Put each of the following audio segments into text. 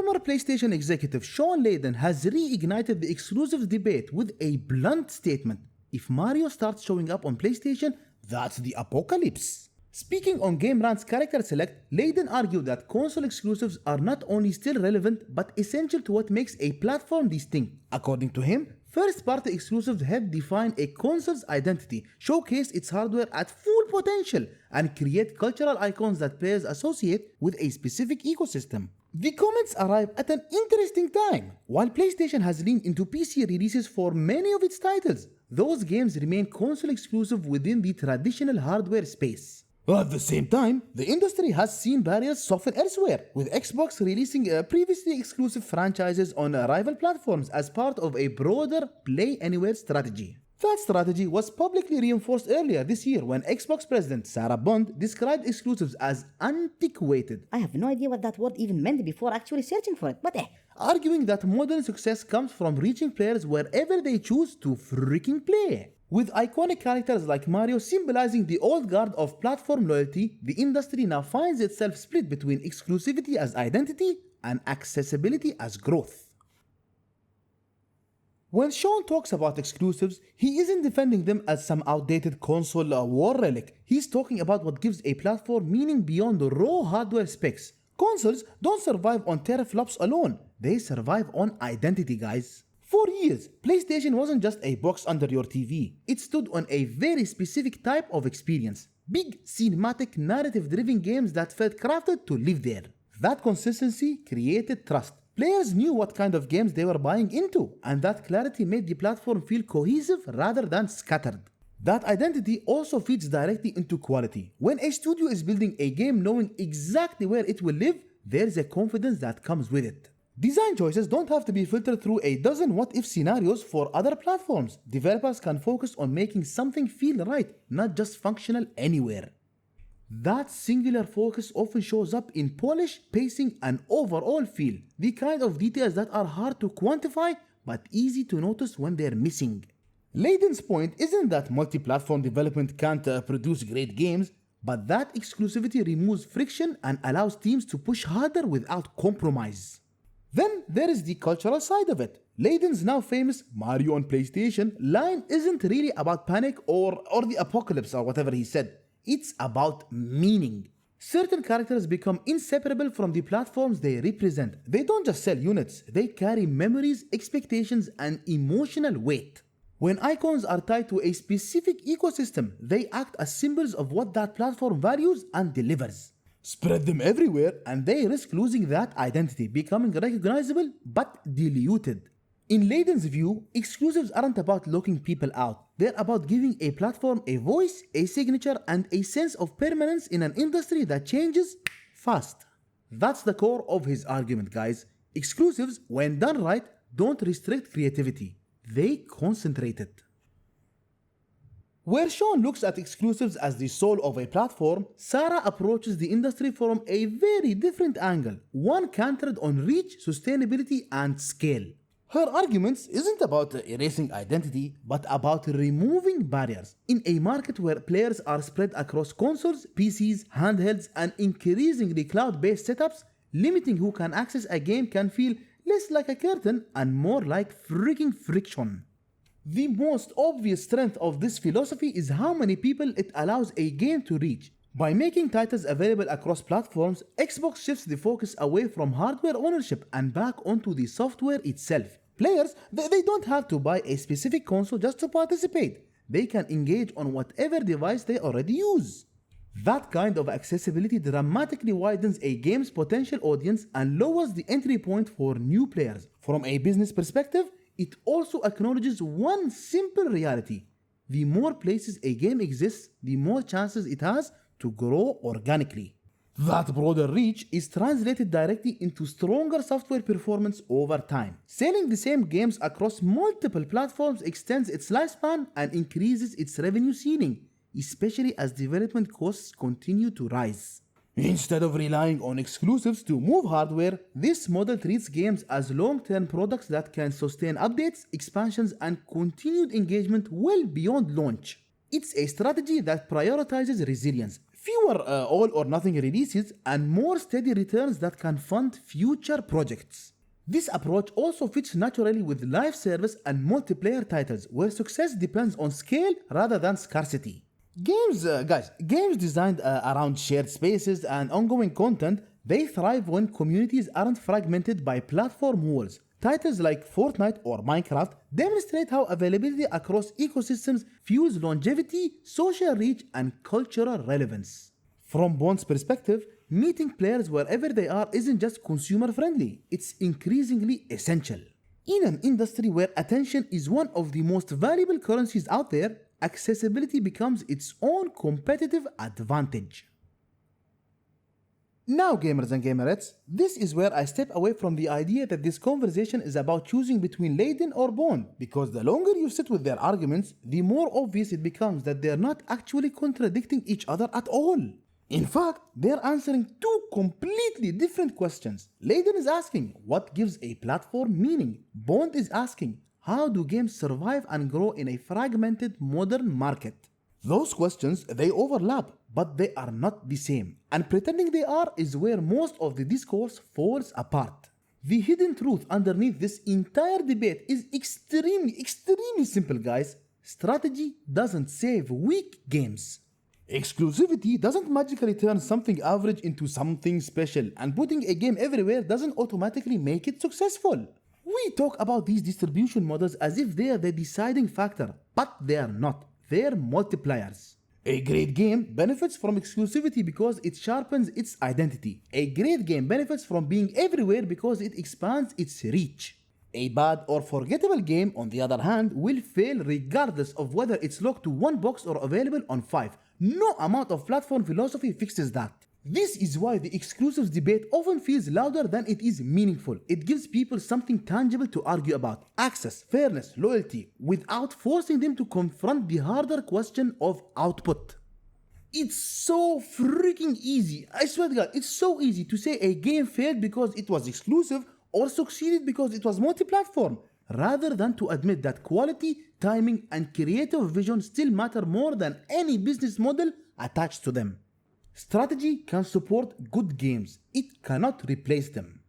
Former PlayStation executive Shawn Layden has reignited the exclusives debate with a blunt statement. If Mario starts showing up on PlayStation, that's the apocalypse. Speaking on Game Rant's Character Select, Layden argued that console exclusives are not only still relevant but essential to what makes a platform distinct. According to him, first-party exclusives help define a console's identity, showcase its hardware at full potential, and create cultural icons that players associate with a specific ecosystem. The comments arrive at an interesting time. While PlayStation has leaned into PC releases for many of its titles, those games remain console exclusive within the traditional hardware space. At the same time, the industry has seen barriers soften elsewhere, with Xbox releasing previously exclusive franchises on rival platforms as part of a broader Play Anywhere strategy. That strategy was publicly reinforced earlier this year when Xbox President Sarah Bond described exclusives as antiquated. I have no idea what that word even meant before actually searching for it, but arguing that modern success comes from reaching players wherever they choose to freaking play. With iconic characters like Mario symbolizing the old guard of platform loyalty, the industry now finds itself split between exclusivity as identity and accessibility as growth. When Shawn talks about exclusives, he isn't defending them as some outdated console war relic. He's talking about what gives a platform meaning beyond the raw hardware specs. Consoles don't survive on teraflops alone, they survive on identity, guys. For years, PlayStation wasn't just a box under your TV. It stood on a very specific type of experience. Big, cinematic, narrative-driven games that felt crafted to live there. That consistency created trust. Players knew what kind of games they were buying into, and that clarity made the platform feel cohesive rather than scattered. That identity also feeds directly into quality. When a studio is building a game knowing exactly where it will live, there's a confidence that comes with it. Design choices don't have to be filtered through a dozen what-if scenarios for other platforms. Developers can focus on making something feel right, not just functional anywhere. That singular focus often shows up in polish, pacing, and overall feel, the kind of details that are hard to quantify but easy to notice when they're missing. Layden's point isn't that multi-platform development can't produce great games, but that exclusivity removes friction and allows teams to push harder without compromise. Then there is the cultural side of it. Layden's now famous Mario on PlayStation line isn't really about panic or the apocalypse or whatever he said. It's about meaning. Certain characters become inseparable from the platforms they represent. They don't just sell units, they carry memories, expectations, and emotional weight. When icons are tied to a specific ecosystem, they act as symbols of what that platform values and delivers. Spread them everywhere and they risk losing that identity, becoming recognizable but diluted. In Layden's view, exclusives aren't about locking people out. They're about giving a platform a voice, a signature, and a sense of permanence in an industry that changes fast. That's the core of his argument, guys. Exclusives, when done right, don't restrict creativity. They concentrate it. Where Shawn looks at exclusives as the soul of a platform, Sarah approaches the industry from a very different angle, one centered on reach, sustainability, and scale. Her arguments isn't about erasing identity, but about removing barriers. In a market where players are spread across consoles, PCs, handhelds, and increasingly cloud-based setups, limiting who can access a game can feel less like a curtain and more like freaking friction. The most obvious strength of this philosophy is how many people it allows a game to reach. By making titles available across platforms, Xbox shifts the focus away from hardware ownership and back onto the software itself. Players, they don't have to buy a specific console just to participate. They can engage on whatever device they already use. That kind of accessibility dramatically widens a game's potential audience and lowers the entry point for new players. From a business perspective, it also acknowledges one simple reality. The more places a game exists, the more chances it has to grow organically. That broader reach is translated directly into stronger software performance over time. Selling the same games across multiple platforms extends its lifespan and increases its revenue ceiling, especially as development costs continue to rise. Instead of relying on exclusives to move hardware, this model treats games as long-term products that can sustain updates, expansions, and continued engagement well beyond launch. It's a strategy that prioritizes resilience. fewer all or nothing releases, and more steady returns that can fund future projects. This approach also fits naturally with live service and multiplayer titles where success depends on scale rather than scarcity. Games designed around shared spaces and ongoing content, they thrive when communities aren't fragmented by platform walls. Titles like Fortnite or Minecraft demonstrate how availability across ecosystems fuels longevity, social reach, and cultural relevance. From Bond's perspective, meeting players wherever they are isn't just consumer friendly, it's increasingly essential. In an industry where attention is one of the most valuable currencies out there, accessibility becomes its own competitive advantage. Now, gamers and gamerettes, this is where I step away from the idea that this conversation is about choosing between Layden or Bond, because the longer you sit with their arguments, the more obvious it becomes that they're not actually contradicting each other at all. In fact, they're answering two completely different questions. Layden is asking, what gives a platform meaning? Bond is asking, how do games survive and grow in a fragmented modern market? Those questions, they overlap, but they are not the same. And pretending they are is where most of the discourse falls apart. The hidden truth underneath this entire debate is extremely simple, guys. Strategy doesn't save weak games. Exclusivity doesn't magically turn something average into something special, and putting a game everywhere doesn't automatically make it successful. We talk about these distribution models as if they are the deciding factor, but they are not. They're multipliers. A great game benefits from exclusivity because it sharpens its identity. A great game benefits from being everywhere because it expands its reach. A bad or forgettable game, on the other hand, will fail regardless of whether it's locked to one box or available on 5. No amount of platform philosophy fixes that. This is why the exclusives debate often feels louder than it is meaningful. It gives people something tangible to argue about: access, fairness, loyalty, without forcing them to confront the harder question of output. It's so freaking easy. I swear to God, it's so easy to say a game failed because it was exclusive or succeeded because it was multi-platform, rather than to admit that quality, timing, and creative vision still matter more than any business model attached to them. Strategy can support good games, it cannot replace them.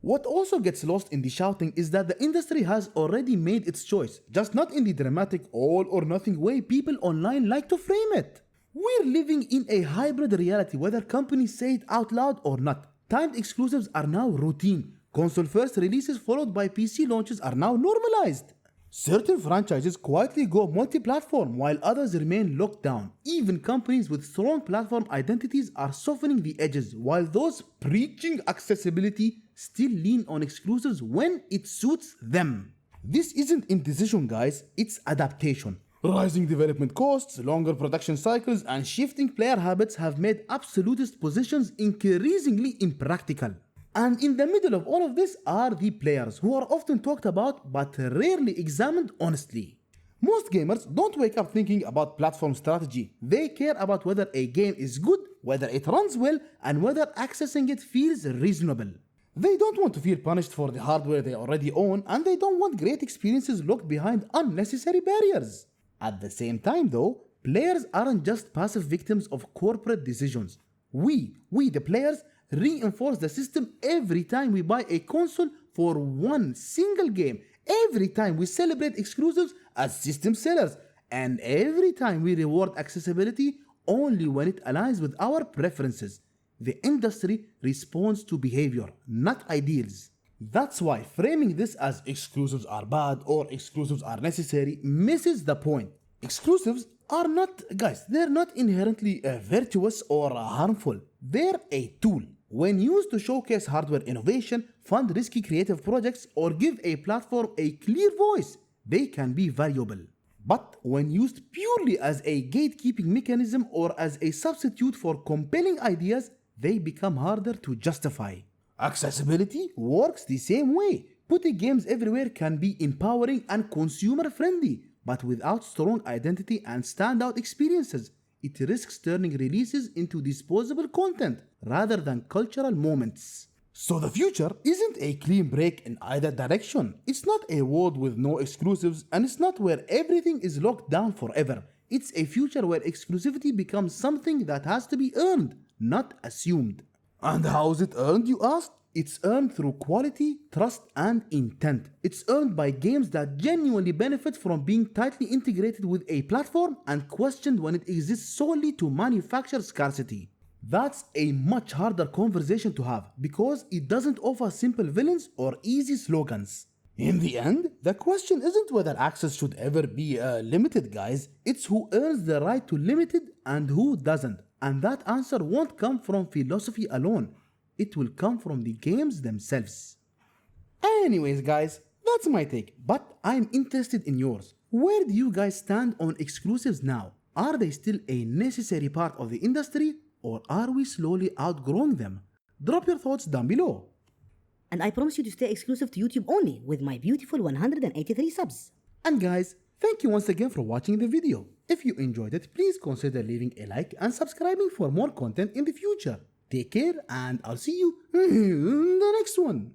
What also gets lost in the shouting is that the industry has already made its choice, just not in the dramatic all or nothing way people online like to frame it. We're living in a hybrid reality, whether companies say it out loud or not. Timed exclusives are now routine. Console first releases followed by PC launches are now normalized. Certain franchises quietly go multi-platform while others remain locked down. Even companies with strong platform identities are softening the edges, while those preaching accessibility still lean on exclusives when it suits them. This isn't indecision, guys, it's adaptation. Rising development costs, longer production cycles, and shifting player habits have made absolutist positions increasingly impractical. And in the middle of all of this are the players, who are often talked about but rarely examined honestly. Most gamers don't wake up thinking about platform strategy. They care about whether a game is good, whether it runs well, and whether accessing it feels reasonable. They don't want to feel punished for the hardware they already own, and they don't want great experiences locked behind unnecessary barriers. At the same time though, players aren't just passive victims of corporate decisions. We the players, reinforce the system every time we buy a console for one single game, every time we celebrate exclusives as system sellers, and every time we reward accessibility only when it aligns with our preferences. The industry responds to behavior, not ideals. That's why framing this as exclusives are bad or exclusives are necessary misses the point. Exclusives are not, guys, they're not inherently virtuous or harmful. They're a tool. When used to showcase hardware innovation, fund risky creative projects, or give a platform a clear voice, they can be valuable. But when used purely as a gatekeeping mechanism or as a substitute for compelling ideas, they become harder to justify. Accessibility works the same way. Putting games everywhere can be empowering and consumer-friendly, but without strong identity and standout experiences, it risks turning releases into disposable content rather than cultural moments. So the future isn't a clean break in either direction. It's not a world with no exclusives, and it's not where everything is locked down forever. It's a future where exclusivity becomes something that has to be earned, not assumed. And how is it earned, you ask? It's earned through quality, trust, and intent. It's earned by games that genuinely benefit from being tightly integrated with a platform and questioned when it exists solely to manufacture scarcity. That's a much harder conversation to have because it doesn't offer simple villains or easy slogans. In the end, the question isn't whether access should ever be limited, guys. It's who earns the right to limit it and who doesn't. And that answer won't come from philosophy alone. It will come from the games themselves. Anyways, guys, that's my take, but I'm interested in yours. Where do you guys stand on exclusives now? Are they still a necessary part of the industry, or are we slowly outgrowing them? Drop your thoughts down below. And I promise you to stay exclusive to YouTube only with my beautiful 183 subs. And guys, thank you once again for watching the video. If you enjoyed it, please consider leaving a like and subscribing for more content in the future. Take care and I'll see you in the next one.